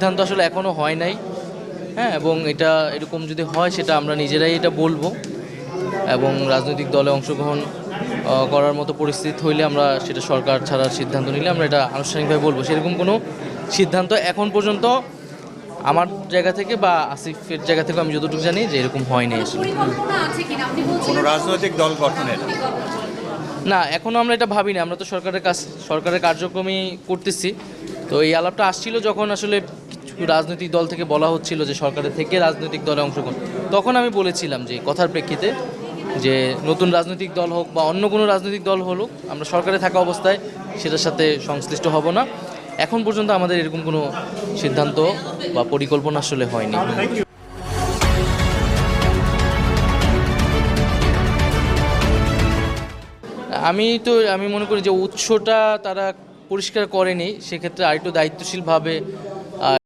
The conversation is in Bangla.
সিদ্ধান্ত আসলে এখনও হয় নাই। হ্যাঁ, এবং এটা এরকম যদি হয় সেটা আমরা নিজেরাই এটা বলবো, এবং রাজনৈতিক দলে অংশগ্রহণ করার মতো পরিস্থিতি হইলে আমরা সেটা সরকার ছাড়ার সিদ্ধান্ত নিলে আমরা এটা আনুষ্ঠানিকভাবে বলবো। সেরকম কোনো সিদ্ধান্ত এখন পর্যন্ত আমার জায়গা থেকে বা আসিফের জায়গা থেকে আমি যতটুকু জানি যে এরকম হয়নি আসলে। কোনো রাজনৈতিক দল গঠনের না, এখনও আমরা এটা ভাবিনি। আমরা তো সরকারের কার্যক্রমই করতেছি। তো এই আলাপটা আসছিল যখন আসলে কিছু রাজনৈতিক দল থেকে বলা হচ্ছিল যে সরকারের থেকে রাজনৈতিক দলে অংশগ্রহণ, তখন আমি বলেছিলাম যে কথার প্রেক্ষিতে যে নতুন রাজনৈতিক দল হোক বা অন্য কোনো রাজনৈতিক দল হলো, আমরা সরকারে থাকা অবস্থায় সেটার সাথে সংশ্লিষ্ট হব না। এখন পর্যন্ত আমাদের এরকম কোনো সিদ্ধান্ত বা পরিকল্পনা আসলে হয়নি। আমি মনে করি যে উৎসটা তারা পরিষ্কার করেনি, সেক্ষেত্রে আরেকটু দায়িত্বশীলভাবে